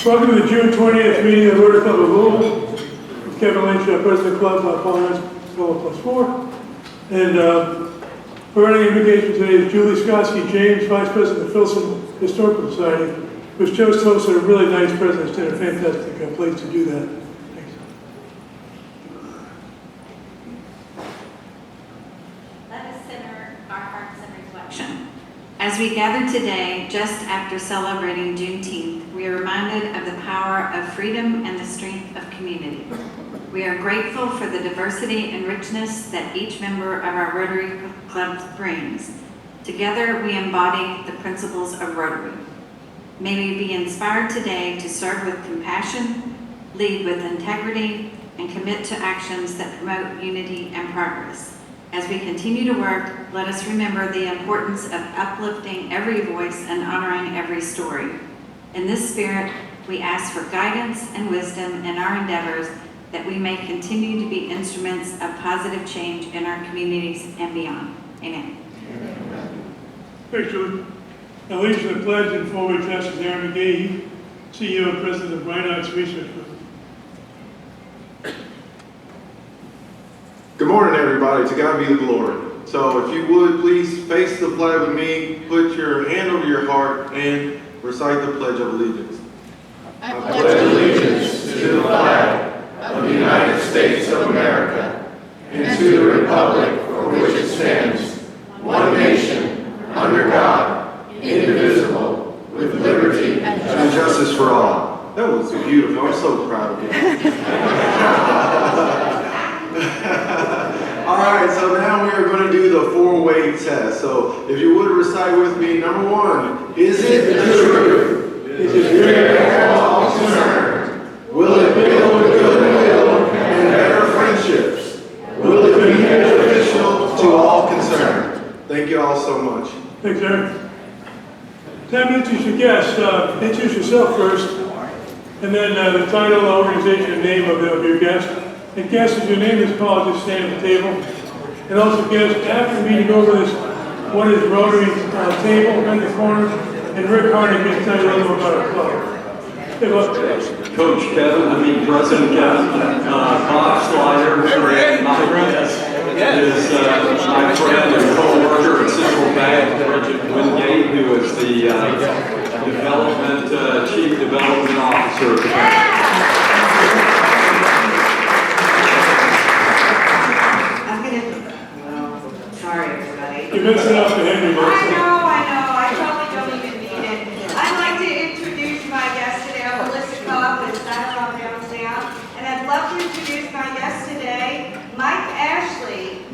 Welcome to the June 20th meeting of the Rotary Club of Louisville. With Kevin Lynch, President of the club, Paul Rance, fellow +4. And providing invocation today is Julie Skotsky James, Vice President of the Filson Historical Society, who chose to host a really nice President's Dinner. Fantastic place to do that. Thanks. Let us center our hearts in reflection. As we gather today, just after celebrating Juneteenth, we are reminded of the power of freedom and the strength of community. We are grateful for the diversity and richness that each member of our Rotary Club brings. Together, we embody the principles of Rotary. May we be inspired today to serve with compassion, lead with integrity, and commit to actions that promote unity and progress. As we continue to work, let us remember the importance of uplifting every voice and honoring every story. In this spirit, we ask for guidance and wisdom in our endeavors that we may continue to be instruments of positive change in our communities and beyond. Amen. Thanks, Julie. Now, leaders of the pledge and forward address is Aaron McGee, CEO and President of Reinhardt Research Group. Good morning, everybody. To God be the glory. So if you would, please face the flag with me, put your hand over your heart, and recite the Pledge of Allegiance. I pledge allegiance to the flag of the United States of America and to the republic for which it stands, one nation, under God, indivisible, with liberty and justice for all. That was beautiful. I'm so proud of you. All right, so now we are going to do the four-way test. So if you would recite with me, number one, is it the truth? Is it fair to all concerned? Will it build goodwill and better friendships? Will it be beneficial to all concerned? Thank you all so much. Thanks, Aaron. Time to introduce your guest. Introduce yourself first, and then the title, organization, and name of your guest. And guests, as your name is called, just stand at the table. And also guests, after the meeting over this, what is Rotary's table in the corner, and Rick Harney can tell you a little about our club. Good luck. Coach Kevin, President Kevin, Bob Slider, my guest is my friend and co-worker at Central Bank, Bridget Wingate, who is the Chief Development Officer of the bank. Sorry, everybody. You're missing out the Henry. I know. I probably don't even need it. I'd like to introduce my guest today. I'm Melissa Cobb, the Saddle on Downtown. And I'd love to introduce my guest today, Mike Ashley.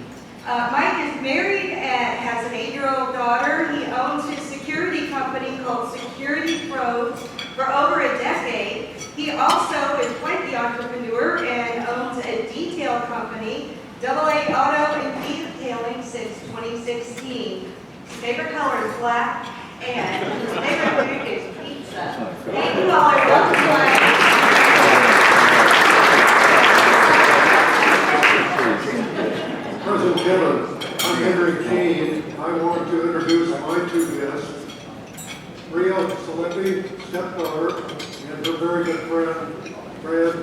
Mike is married and has an 8-year-old daughter. He owns his security company called Security Pros for over a decade. He also is quite the entrepreneur and owns a detail company, AA Auto and Detailing, since 2016. His favorite color is black, and his favorite food is pizza. Thank you all. Welcome, Mike. President Kevin, I'm Henry Keene. I want to introduce my two guests, Rhea Saleppi, stepdaughter, and her very good friend, Brad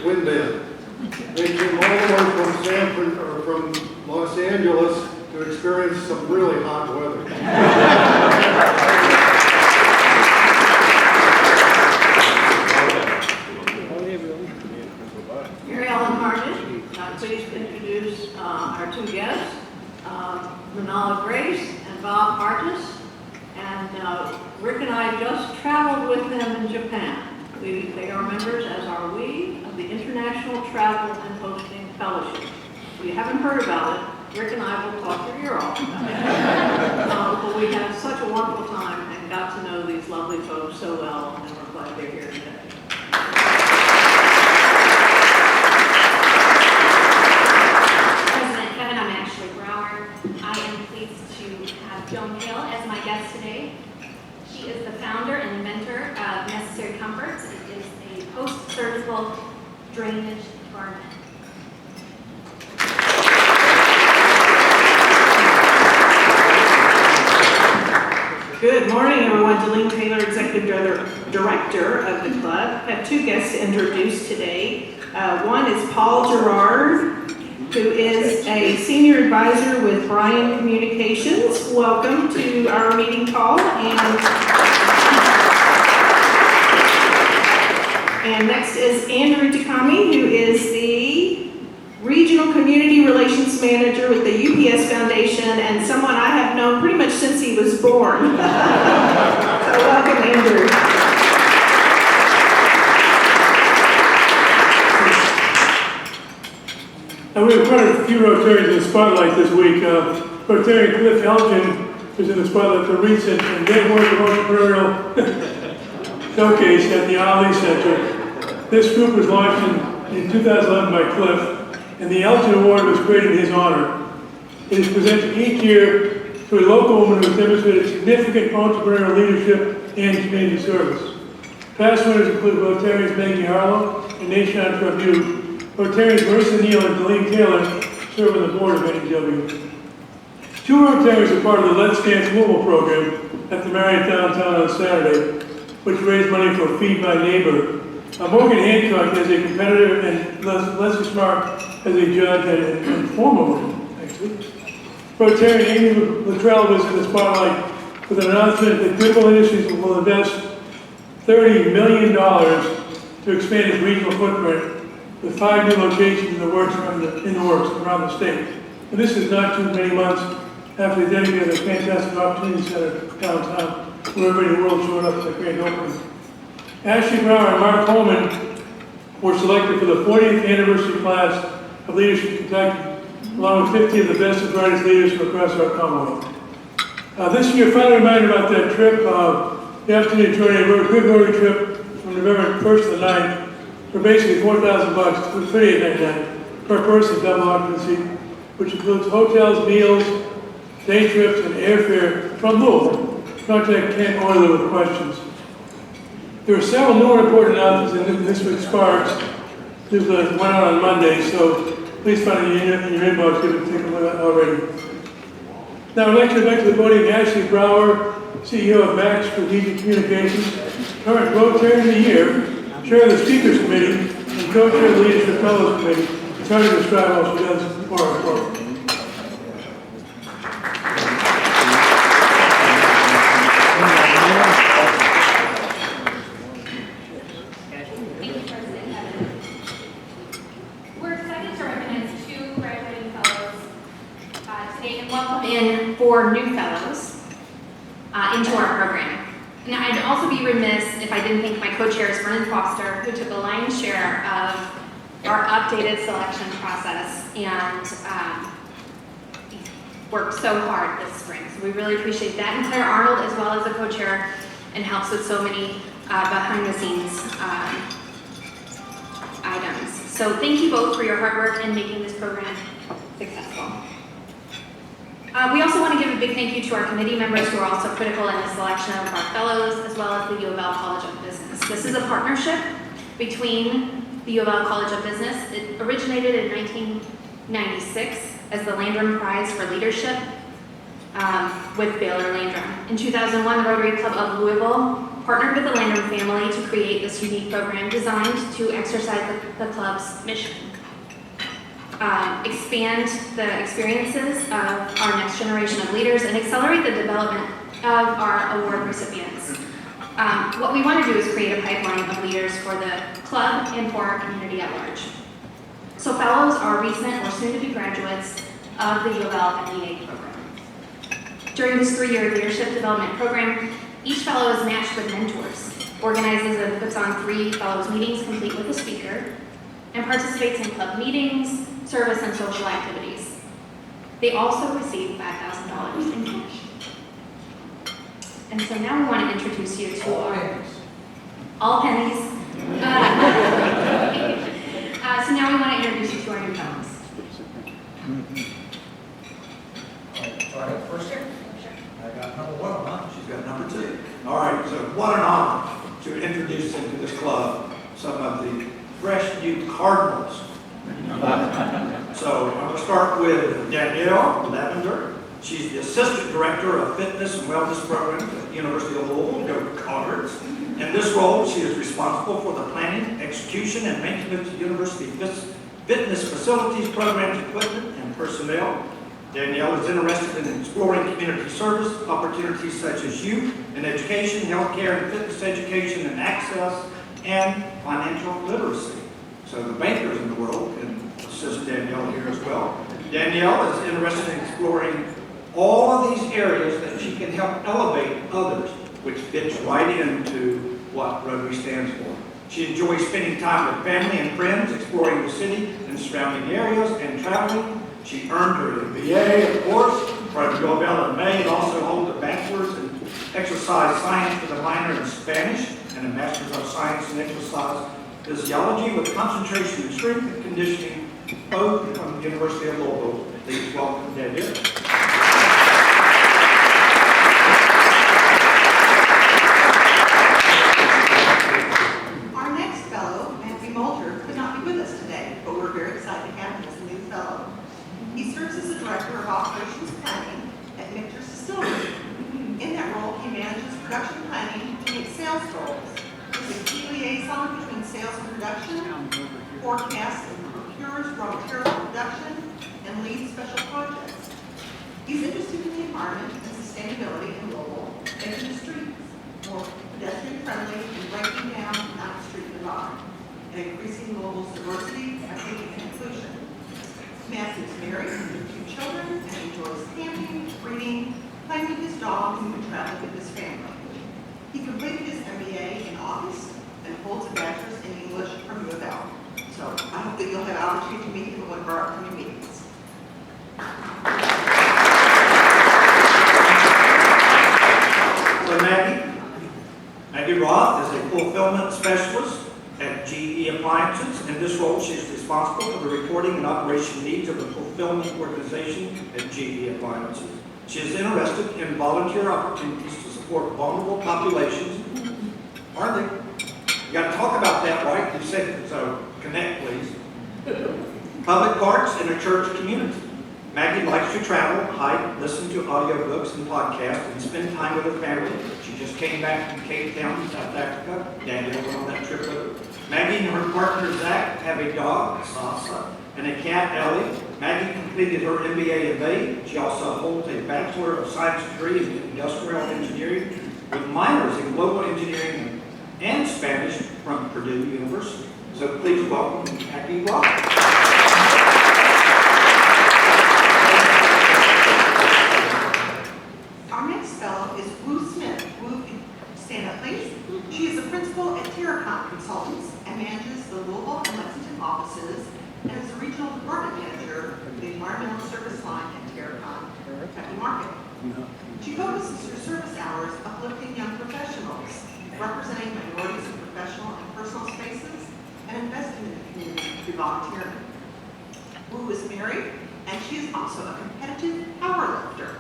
Windman. They came all the way from Los Angeles to experience some really hot weather. Mary Ellen Harnish, please introduce our two guests, Manala Grace and Bob Artis. And Rick and I just traveled with them in Japan. They are members, as are we, of the International Travel and Hosting Fellowship. If you haven't heard about it, Rick and I will talk your ear off about it. But we had such a wonderful time and got to know these lovely folks so well, and we're glad they're here today. President Kevin, I'm Ashley Brower. I am pleased to have Joan Hill as my guest today. She is the founder and inventor of Necessary Comforts. It is a post-surgical drainage garment. Good morning, everyone. Delene Taylor, Executive director of the club. I have two guests to introduce today. One is Paul Gerard, who is a senior advisor with Bryan Communications. Welcome to our meeting, Paul. And next is Andrew Takami, who is the Regional Community Relations Manager with the UPS Foundation and someone I have known pretty much since he was born. So welcome, Andrew. We have quite a few Rotarians in the spotlight this week. Rotarian Cliff Elgin is in the spotlight for recent and network entrepreneurial showcase at the Ali Center. This group was launched in 2011 by Cliff, and the Elgin Award was created in his honor. It is presented each year to a local woman who has demonstrated significant entrepreneurial leadership and community service. Past winners include Rotarians Maggie Harlow and Nation Tribune. Rotarians Marissa Neal and Colleen Taylor serve on the board of NEW. Two Rotarians are part of the Let's Dance Mobile program at the Marriott downtown on Saturday, which raised money for Feed My Neighbor. Morgan Hancock is a competitor and Leslie Smart as a judge and former one, actually. Rotarian Amy Luttrell was in the spotlight with an announcement that Global Industries will invest $30 million to expand its regional footprint with 5 new locations in the works around the state. And this is not too many months after they dedicated a fantastic opportunity center downtown, where everybody in the world showed up at the grand opening. Ashley Brower and Mark Coleman were selected for the 40th anniversary class of Leadership Kentucky, along with 50 of the best and brightest leaders from across our Commonwealth. This year, final reminder about that trip, the opportunity to join a good Rotary trip from November 1st to the 9th, for basically $4,000 for $38.99 per person, double occupancy, which includes hotels, meals, day trips, and airfare from Louisville. Contact Ken Euler with questions. There are several new important announcements in this week's Sparks. This went out on Monday, so please find it in your inbox if you take a look at it already. Now I'd like to invite to the podium Ashley Brower, CEO of Max Strategic Communications, current Rotarian of the Year, Chair of the Speakers Committee, and Co-Chair of the Leadership Fellows Committee. To try to describe what she does for our club. We're excited to recognize 2 graduating fellows today and welcome in 4 new fellows into our program. And I'd also be remiss if I didn't thank my co-chairs, Vernon Foster, who took the lion's share of our updated selection process and worked so hard this spring. So we really appreciate that. And Claire Arnold, as well as the co-chair, and helps with so many behind-the-scenes items. So thank you both for your hard work in making this program successful. We also want to give a big thank you to our committee members who are also critical in the selection of our fellows, as well as the U of L College of Business. This is a partnership between the U of L College of Business. It originated in 1996 as the Landrum Prize for Leadership with Baylor Landrum. In 2001, the Rotary Club of Louisville partnered with the Landrum family to create this unique program designed to exercise the club's mission. Expand the experiences of our next generation of leaders and accelerate the development of our award recipients. What we want to do is create a pipeline of leaders for the club and for our community at large. So fellows are recent or soon-to-be graduates of the U of L MBA program. During this 3-year leadership development program, each fellow is matched with mentors, organizes and puts on 3 fellows meetings complete with a speaker, and participates in club meetings, service, and social activities. They also receive $5,000 in cash. And so now we want to introduce you to all pennies. So now we want to introduce you to our new fellows. All right, first here. I got number 1, huh? She's got number 2. All right, so what an honor to introduce into this club some of the fresh new Cardinals. So I'm going to start with Danielle Lavender. She's the Assistant Director of Fitness and Wellness Programs at the University of Louisville. Go arts. In this role, she is responsible for the planning, execution, and maintenance of university fitness facilities, programs, equipment, and personnel. Danielle is interested in exploring community service opportunities such as youth and education, healthcare and fitness education and access, and financial literacy. So the bankers in the world can assist Danielle here as well. Danielle is interested in exploring all of these areas that she can help elevate others, which fits right into what Rotary stands for. She enjoys spending time with family and friends, exploring the city and surrounding areas, and traveling. She earned her MBA, of course, from UofL in May, and also holds a bachelor's in exercise science with a minor in Spanish and a master's of science in exercise physiology with concentration in strength and conditioning, both from the University of Louisville. Please welcome Danielle. Our next fellow, Matthew Moulter, could not be with us today, but we're very excited to have him as a new fellow. He serves as the Director of Operations Planning at Michter's Distillery. In that role, he manages production planning to meet sales goals. He's a key liaison between sales and production, forecasts and procures raw material production, and leads special projects. He's interested in the environment and sustainability in Louisville, making the streets more pedestrian friendly and breaking down the street divide, and increasing Louisville's diversity, equity, and inclusion. Matthew is married with 2 children and enjoys camping, reading, playing with his dogs, and traveling with his family. He completed his MBA in August and holds a bachelor's in English from UofL. So I hope that you'll have an opportunity to meet him at one of our upcoming meetings. So Maggie Roth is a fulfillment specialist at GE Appliances. In this role, she is responsible for the reporting and operation needs of the fulfillment organization at GE Appliances. She is interested in volunteer opportunities to support vulnerable populations. Aren't they? You got to talk about that, right? You said it, so connect, please. Public parks and a church community. Maggie likes to travel, hike, listen to audiobooks and podcasts, and spend time with her family. She just came back from Cape Town, South Africa. Daniel went on that trip with her. Maggie and her partner, Zach, have a dog, Sasa, and a cat, Ellie. Maggie completed her MBA in May. She also holds a Bachelor of Science degree in Industrial Engineering with minors in Global Engineering and Spanish from Purdue University. So please welcome Maggie Roth. Our next fellow is Wu Smith. Wu, stand up please. She is a principal at Terracon Consultants and manages the Louisville and Lexington offices and is a regional department manager for the environmental service line at Terracon Kentucky Market. She focuses her service hours uplifting young professionals, representing minorities in professional and personal spaces, and investing in the community through volunteering. Wu is married, and she is also a competitive powerlifter.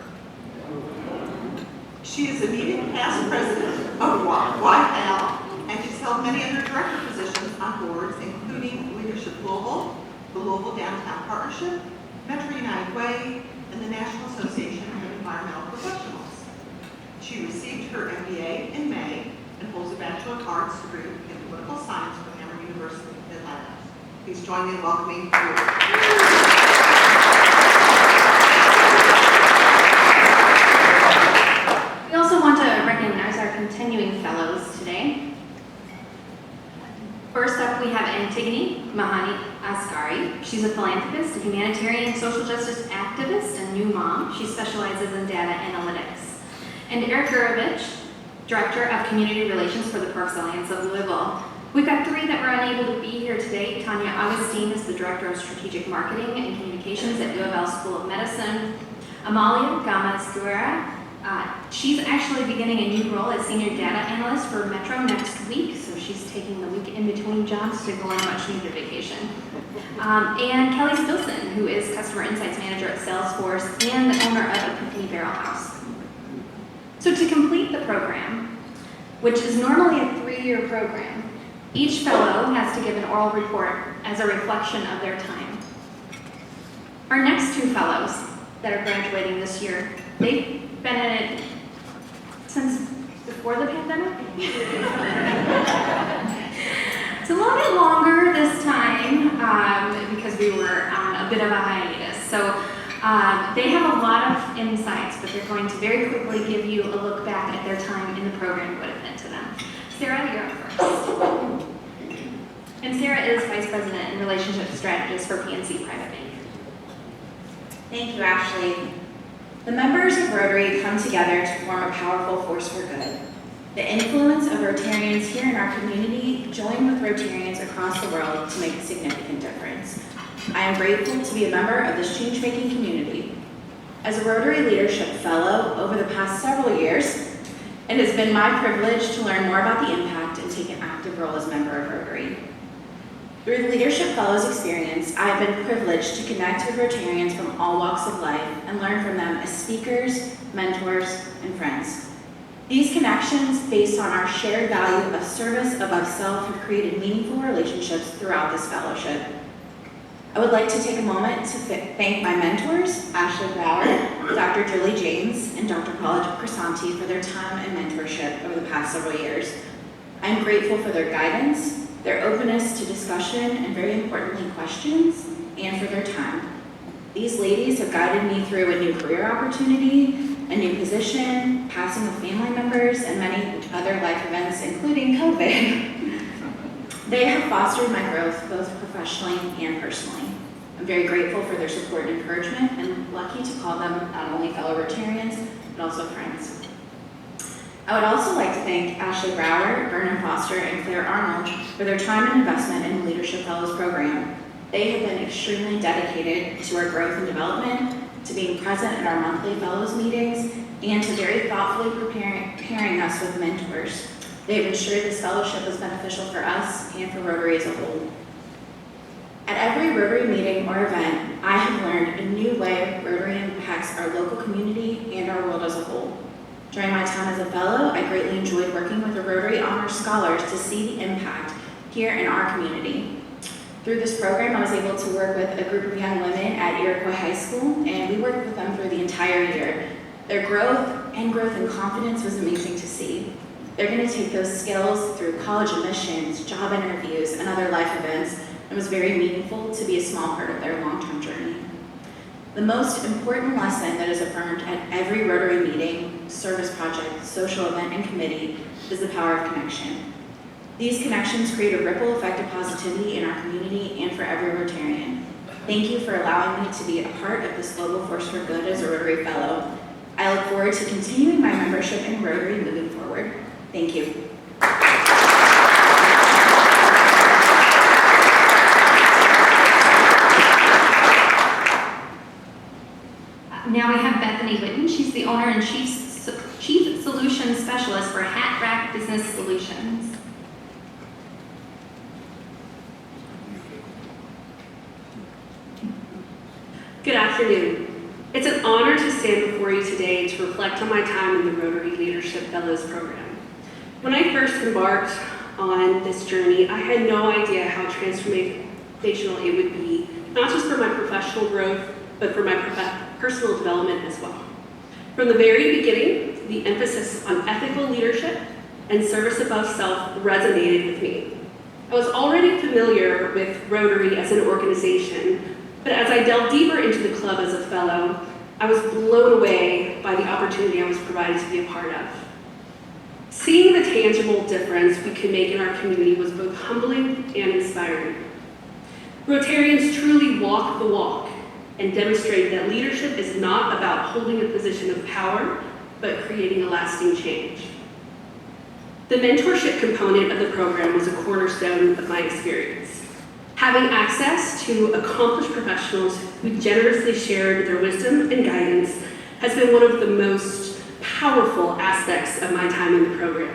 She is immediate past president of YPAL, and she's held many other director positions on boards, including Leadership Louisville, the Louisville Downtown Partnership, Metro United Way, and the National Association of Environmental Professionals. She received her MBA in May and holds a Bachelor of Arts degree in Political Science from Emory University in Atlanta. Please join me in welcoming you. We also want to recognize our continuing fellows today. First up, we have Antigone Mahani Asghari. She's a philanthropist, a humanitarian social justice activist, and new mom. She specializes in data analytics. And Eric Gurovich, Director of Community Relations for the Parks Alliance of Louisville. We've got 3 that were unable to be here today. Tanya Augustine is the Director of Strategic Marketing and Communications at UofL School of Medicine. Amalia Gomez-Guerra, she's actually beginning a new role as Senior Data Analyst for Metro next week, so she's taking the week in between jobs to go on a much-needed vacation. And Kelly Spilson, who is Customer Insights Manager at Salesforce and the owner of Epiphany Barrel House. So to complete the program, which is normally a 3-year program, each fellow has to give an oral report as a reflection of their time. Our next 2 fellows that are graduating this year, they've been in it since the before the pandemic. It's a little bit longer this time because we were on a bit of a hiatus. So they have a lot of insights, but they're going to very quickly give you a look back at their time in the program, what it meant to them. Sarah, you're up first. And Sarah is Vice President and Relationship Strategist for PNC Private Bank. Thank you, Ashley. The members of Rotary come together to form a powerful force for good. The influence of Rotarians here in our community join with Rotarians across the world to make a significant difference. I am grateful to be a member of this change-making community. As a Rotary Leadership Fellow over the past several years, it has been my privilege to learn more about the impact and take an active role as a member of Rotary. Through the Leadership Fellows experience, I have been privileged to connect with Rotarians from all walks of life and learn from them as speakers, mentors, and friends. These connections, based on our shared value of service above self, have created meaningful relationships throughout this fellowship. I would like to take a moment to thank my mentors, Ashley Brower, Dr. Julie James, and Dr. Paula Crisanti for their time and mentorship over the past several years. I am grateful for their guidance, their openness to discussion, and very importantly, questions, and for their time. These ladies have guided me through a new career opportunity, a new position, passing of family members, and many other life events, including COVID. They have fostered my growth both professionally and personally. I'm very grateful for their support and encouragement, and lucky to call them not only fellow Rotarians, but also friends. I would also like to thank Ashley Brower, Vernon Foster, and Claire Arnold for their time and investment in the Leadership Fellows program. They have been extremely dedicated to our growth and development, to being present at our monthly Fellows meetings, and to very thoughtfully preparing us with mentors. They have ensured this fellowship is beneficial for us and for Rotary as a whole. At every Rotary meeting or event, I have learned a new way Rotary impacts our local community and our world as a whole. During my time as a fellow, I greatly enjoyed working with the Rotary Honors Scholars to see the impact here in our community. Through this program, I was able to work with a group of young women at Iroquois High School, and we worked with them through the entire year. Their growth and confidence was amazing to see. They're going to take those skills through college admissions, job interviews, and other life events, and it was very meaningful to be a small part of their long-term journey. The most important lesson that is affirmed at every Rotary meeting, service project, social event, and committee is the power of connection. These connections create a ripple effect of positivity in our community and for every Rotarian. Thank you for allowing me to be a part of this global force for good as a Rotary Fellow. I look forward to continuing my membership in Rotary moving forward. Thank you. Now we have Bethany Whitten. She's the owner and Chief Solutions Specialist for Hat Rack Business Solutions. Good afternoon. It's an honor to stand before you today to reflect on my time in the Rotary Leadership Fellows Program. When I first embarked on this journey, I had no idea how transformational it would be, not just for my professional growth, but for my personal development as well. From the very beginning, the emphasis on ethical leadership and service above self resonated with me. I was already familiar with Rotary as an organization, but as I delved deeper into the club as a fellow, I was blown away by the opportunity I was provided to be a part of. Seeing the tangible difference we can make in our community was both humbling and inspiring. Rotarians truly walk the walk and demonstrate that leadership is not about holding a position of power, but creating a lasting change. The mentorship component of the program was a cornerstone of my experience. Having access to accomplished professionals who generously shared their wisdom and guidance has been one of the most powerful aspects of my time in the program.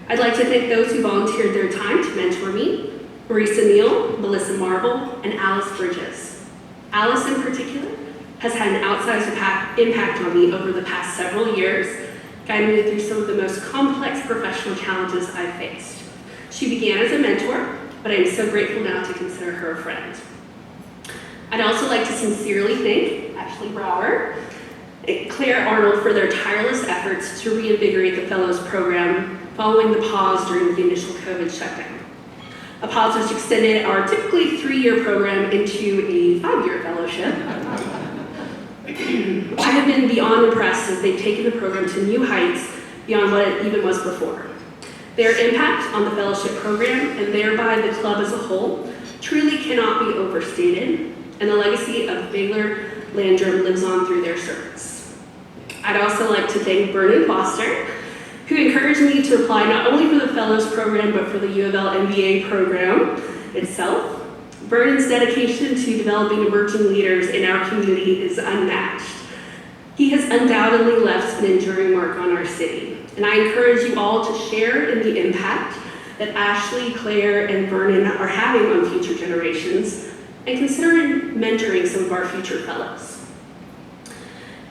I'd like to thank those who volunteered their time to mentor me: Marisa Neal, Melissa Marble, and Alice Bridges. Alice in particular has had an outsized impact on me over the past several years, guiding me through some of the most complex professional challenges I've faced. She began as a mentor, but I am so grateful now to consider her a friend. I'd also like to sincerely thank Ashley Brower Claire Arnold for their tireless efforts to reinvigorate the Fellows Program following the pause during the initial COVID shutdown. A pause which extended our typically 3-year program into a 5-year fellowship. I have been beyond impressed as they've taken the program to new heights beyond what it even was before. Their impact on the fellowship program and thereby the club as a whole truly cannot be overstated, and the legacy of Baylor Landrum lives on through their service. I'd also like to thank Vernon Foster, who encouraged me to apply not only for the Fellows Program, but for the U of L MBA program itself. Vernon's dedication to developing emerging leaders in our community is unmatched. He has undoubtedly left an enduring mark on our city, and I encourage you all to share in the impact that Ashley, Claire, and Vernon are having on future generations, and consider mentoring some of our future fellows.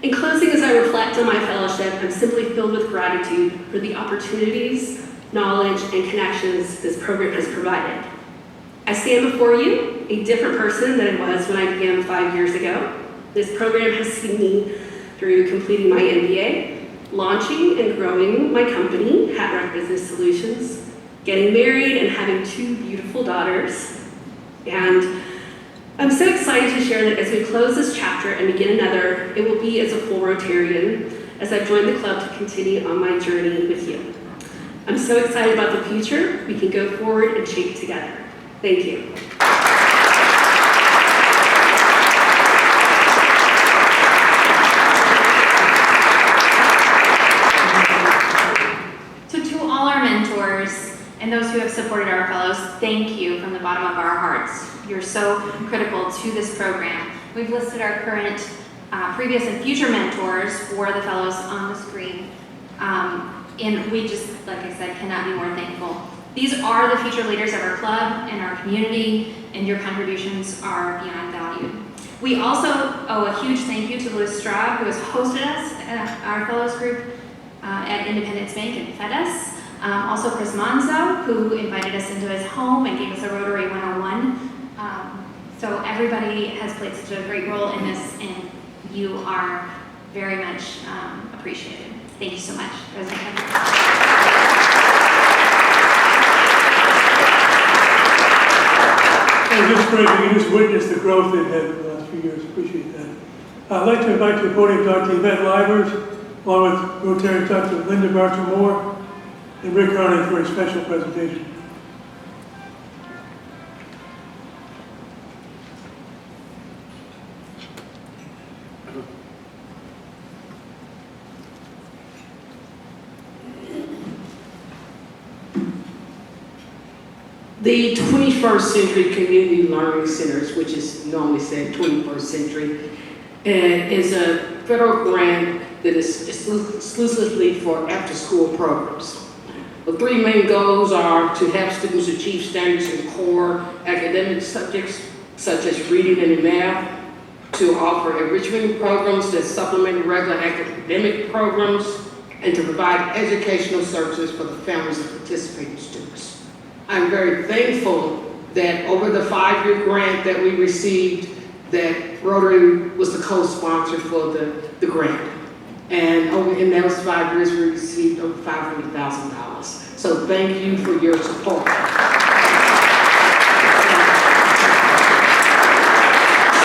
In closing, as I reflect on my fellowship, I'm simply filled with gratitude for the opportunities, knowledge, and connections this program has provided. I stand before you a different person than I was when I began 5 years ago. This program has seen me through completing my MBA, launching and growing my company, Hat Rack Business Solutions, getting married and having 2 beautiful daughters. And I'm so excited to share that as we close this chapter and begin another, it will be as a full Rotarian as I've joined the club to continue on my journey with you. I'm so excited about the future we can go forward and shape together. Thank you. So to all our mentors and those who have supported our fellows, thank you from the bottom of our hearts. You're so critical to this program. We've listed our current, previous, and future mentors for the fellows on the screen. And we just, like I said, cannot be more thankful. These are the future leaders of our club and our community, and your contributions are beyond valued. We also owe a huge thank you to Louis Straub, who has hosted us at our fellows group at Independence Bank and fed us. Also Chris Monzo, who invited us into his home and gave us a Rotary 101. So everybody has played such a great role in this, and you are very much appreciated. Thank you so much, President Kevin. It's great. We can just witness the growth they've had in the last few years. Appreciate that. I'd like to invite to the podium Dr. Yvette Livers, along with Rotary Dr. Linda Barton-Moore and Rick Harnett for a special presentation. The 21st Century Community Learning Centers, which is normally said 21st Century, is a federal grant that is exclusively for after-school programs. The 3 main goals are to have students achieve standards in core academic subjects such as reading and math, to offer enrichment programs that supplement regular academic programs, and to provide educational services for the families of participating students. I'm very thankful that over the 5-year grant that we received, that Rotary was the co-sponsor for the grant. And in those 5 years, we received over $500,000. So thank you for your support. So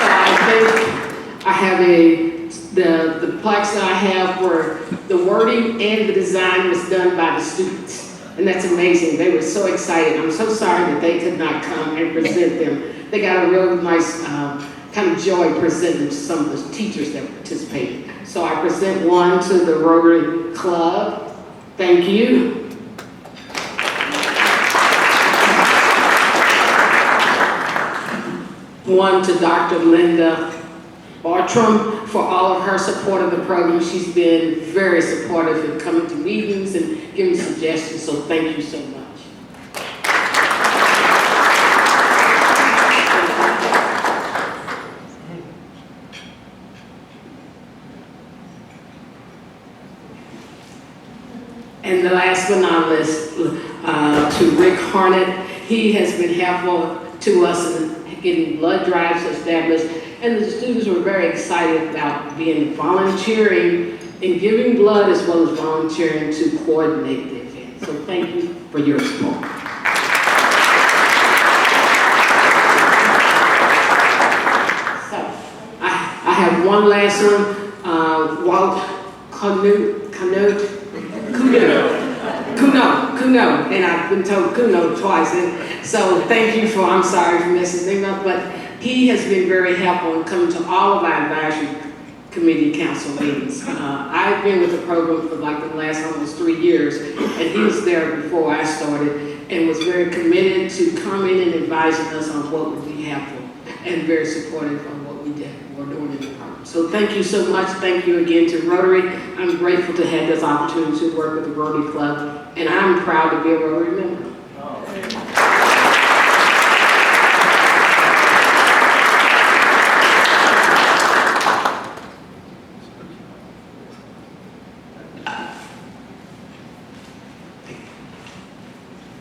I think I have the plaques that I have where the wording and the design was done by the students. And that's amazing. They were so excited. I'm so sorry that they could not come and present them. They got a real nice kind of joy presenting to some of the teachers that participated. So I present one to the Rotary Club. Thank you. One to Dr. Linda Bartram for all of her support of the program. She's been very supportive in coming to meetings and giving suggestions, so thank you so much. And the last but not least, to Rick Harnett. He has been helpful to us in getting blood drives established. And the students were very excited about being volunteering and giving blood as well as volunteering to coordinate the event. So thank you for your support. So I have one last one. Walt Kuno, and I've been told Kuno twice, and so thank you for, I'm sorry for messing things up, but he has been very helpful in coming to all of our advisory committee council meetings. I've been with the program for like the last almost 3 years, and he was there before I started, and was very committed to coming and advising us on what would be helpful, and very supportive of what we're doing in the program. So thank you so much. Thank you again to Rotary. I'm grateful to have this opportunity to work with the Rotary Club, and I'm proud to be a Rotary member.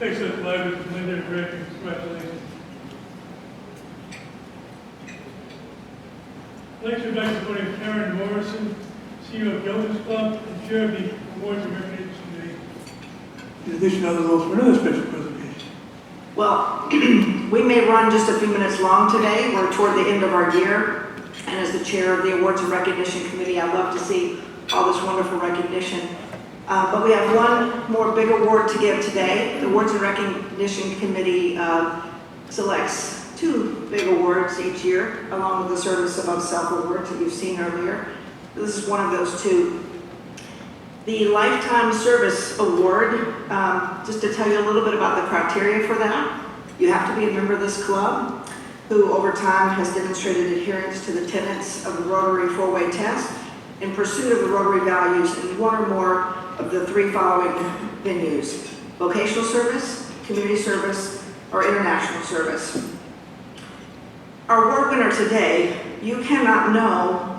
Excellent, Linda, great, congratulations. I'd like to invite supporting Karen Morrison, CEO of Gilman's Club, and Chair of the Awards and Recognition Committee. In addition to other roles for another special presentation. Well, we may run just a few minutes long today. We're toward the end of our year. And as the chair of the Awards and Recognition Committee, I love to see all this wonderful recognition. But we have one more big award to give today. The Awards and Recognition Committee selects 2 big awards each year, along with the Service Above Self awards that you've seen earlier. This is one of those 2. The Lifetime Service Award, just to tell you a little bit about the criteria for that, you have to be a member of this club who over time has demonstrated adherence to the tenets of the Rotary 4-way test in pursuit of the Rotary values in one or more of the 3 following venues: vocational service, community service, or international service. Our award winner today, you cannot know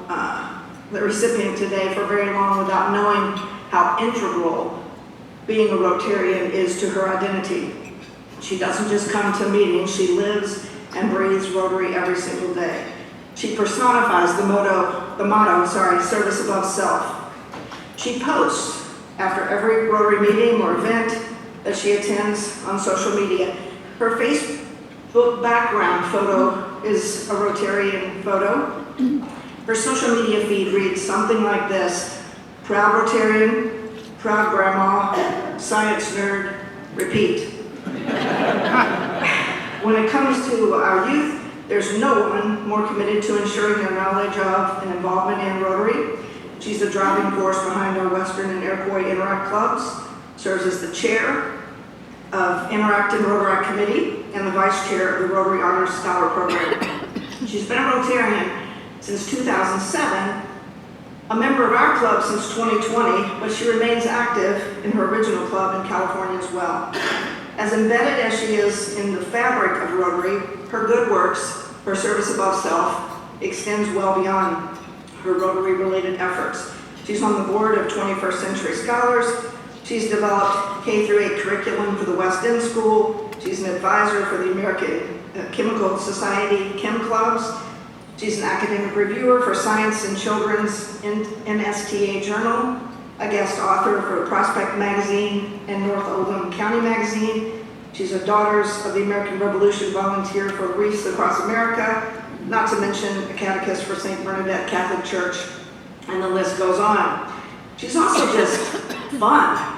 the recipient today for very long without knowing how integral being a Rotarian is to her identity. She doesn't just come to meetings, she lives and breathes Rotary every single day. She personifies the motto, service above self. She posts after every Rotary meeting or event that she attends on social media. Her Facebook background photo is a Rotarian photo. Her social media feed reads something like this: proud Rotarian, proud grandma, science nerd, repeat. When it comes to our youth, there's no one more committed to ensuring their knowledge of and involvement in Rotary. She's the driving force behind our Western and Iroquois Interact clubs, serves as the chair of Interact and Rotaract Committee, and the vice chair of the Rotary Honors Scholar Program. She's been a Rotarian since 2007, a member of our club since 2020, but she remains active in her original club in California as well. As embedded as she is in the fabric of Rotary, her good works, her service above self, extends well beyond her Rotary-related efforts. She's on the board of 21st Century Scholars. She's developed K-8 curriculum for the West End School. She's an advisor for the American Chemical Society Chem Clubs. She's an academic reviewer for Science and Children's NSTA Journal, a guest author for Prospect Magazine and North Oldham County Magazine. She's a Daughters of the American Revolution volunteer for Reefs Across America, not to mention a catechist for St. Bernadette Catholic Church, and the list goes on. She's also just fun.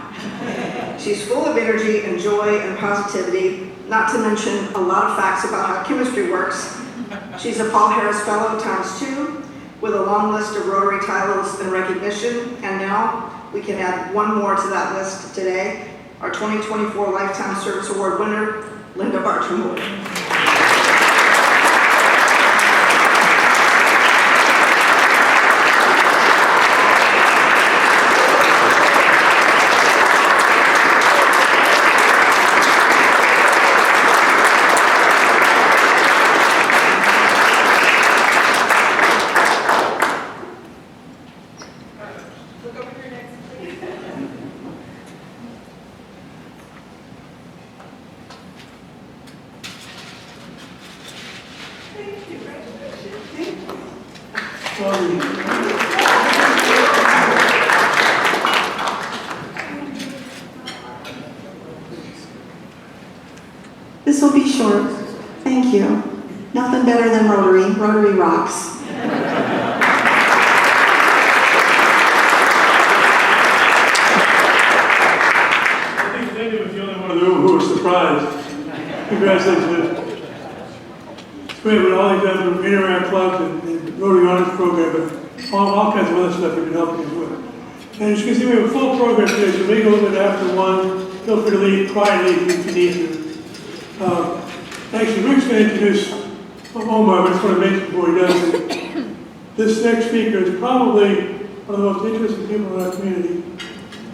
She's full of energy and joy and positivity, not to mention a lot of facts about how chemistry works. She's a Paul Harris Fellow ×2 with a long list of Rotary titles and recognition, and now we can add one more to that list today, our 2024 Lifetime Service Award winner, Linda Bartram. This will be short. Thank you. Nothing better than Rotary. Rotary rocks. I think Linda was the only one of the room who was surprised. Congratulations. It's great with all these other interact clubs and Rotary Honors Program, but all kinds of other stuff we've been helping you with. And as you can see, we have a full program today, so leave a little bit after 1. Feel free to leave quietly if you need to. Actually, Rick's going to introduce Omar, but I just want to mention before he does it. This next speaker is probably one of the most interesting people in our community.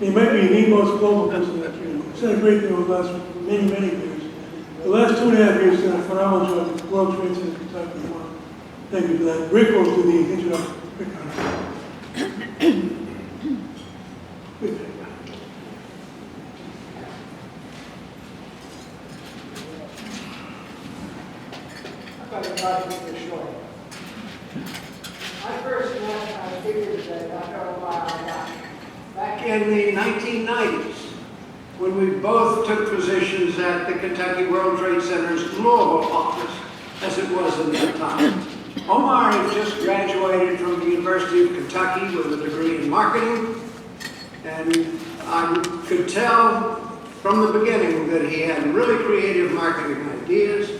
He might be the most global person in our community. He's done a great deal over the last many, many years. The last 2.5 years, he's done a phenomenal job with the World Trade Center in Kentucky. Thank you for that. Rick will do the introduction. Rick, I first met, I figured that Dr. Omar back in the 1990s, when we both took positions at the Kentucky World Trade Center's Louisville office, as it was in that time. Omar had just graduated from the University of Kentucky with a degree in marketing, and I could tell from the beginning that he had really creative marketing ideas,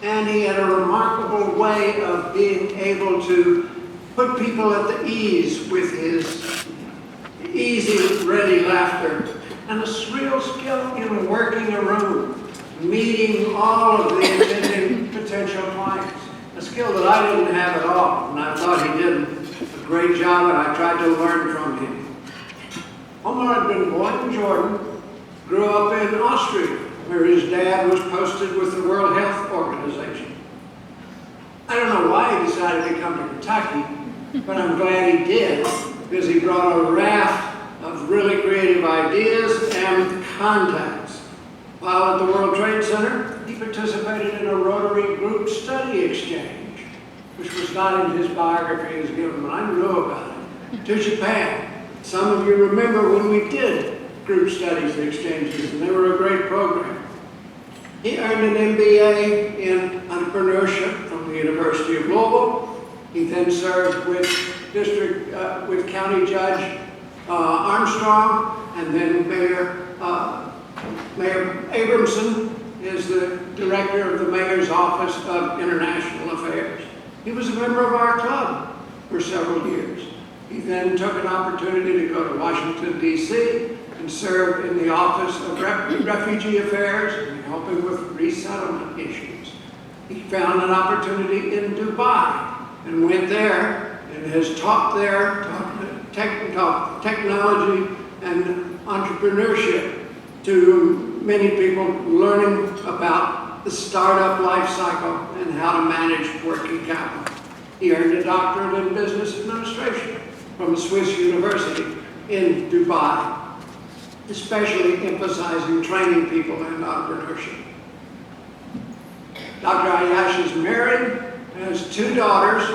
and he had a remarkable way of being able to put people at the ease with his easy, ready laughter, and a real skill in working a room, meeting all of the intending potential clients. A skill that I didn't have at all, and I thought he did a great job, and I tried to learn from him. Omar had been born in Jordan, grew up in Austria, where his dad was posted with the World Health Organization. I don't know why he decided to come to Kentucky, but I'm glad he did, because he brought a raft of really creative ideas and contacts. While at the World Trade Center, he participated in a Rotary group study exchange, which was not in his biography as given, but I knew about it, to Japan. Some of you remember when we did group studies exchanges, and they were a great program. He earned an MBA in entrepreneurship from the University of Louisville. He then served with with County Judge Armstrong, and then Mayor Abramson is the director of the Mayor's Office of International Affairs. He was a member of our club for several years. He then took an opportunity to go to Washington, D.C., and serve in the Office of Refugee Affairs and helping with resettlement issues. He found an opportunity in Dubai and went there and has taught there, taught technology and entrepreneurship to many people, learning about the startup life cycle and how to manage working capital. He earned a doctorate in business administration from a Swiss university in Dubai, especially emphasizing training people in entrepreneurship. Dr. Ayyash is married, has 2 daughters,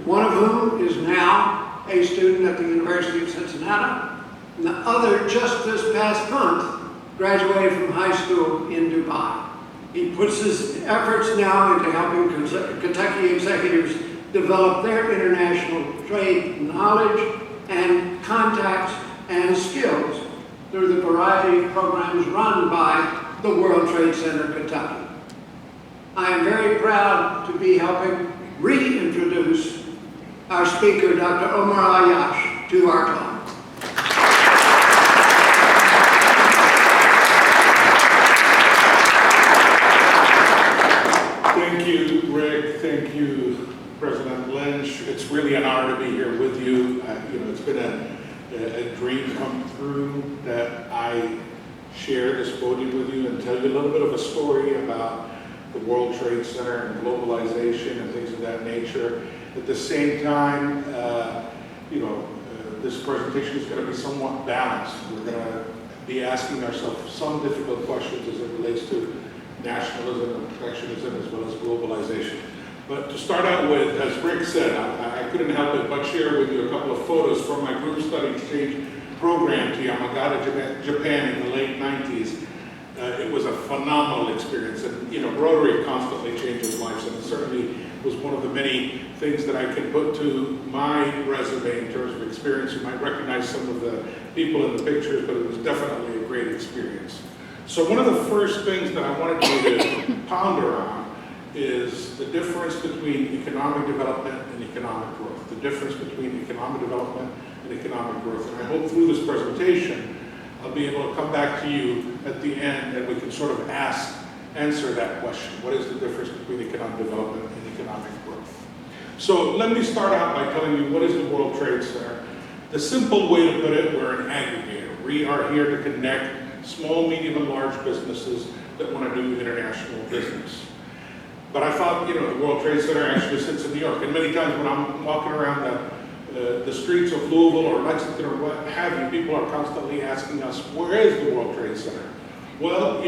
one of whom is now a student at the University of Cincinnati, and the other just this past month graduated from high school in Dubai. He puts his efforts now into helping Kentucky executives develop their international trade knowledge and contacts and skills through the variety of programs run by the World Trade Center Kentucky. I am very proud to be helping reintroduce our speaker, Dr. Omar Ayyash, to our club. Thank you, Rick. Thank you, President Lynch. It's really an honor to be here with you. It's been a dream come true that I share this podium with you and tell you a little bit of a story about the World Trade Center and globalization and things of that nature. At the same time, this presentation is going to be somewhat balanced. We're going to be asking ourselves some difficult questions as it relates to nationalism and protectionism as well as globalization. But to start out with, as Rick said, I couldn't help it but share with you a couple of photos from my group study exchange program to Yamagata, Japan in the late 90s. It was a phenomenal experience, and Rotary constantly changes lives, and it certainly was one of the many things that I can put to my resume in terms of experience. You might recognize some of the people in the pictures, but it was definitely a great experience. So one of the first things that I wanted you to ponder on is the difference between economic development and economic growth, the difference between economic development and economic growth. And I hope through this presentation, I'll be able to come back to you at the end and we can sort of answer that question. What is the difference between economic development and economic growth? So let me start out by telling you what is the World Trade Center. The simple way to put it, we're an aggregator. We are here to connect small, medium, and large businesses that want to do international business. But I thought, the World Trade Center actually sits in New York. And many times when I'm walking around the streets of Louisville or Lexington or what have you, people are constantly asking us, where is the World Trade Center? Well,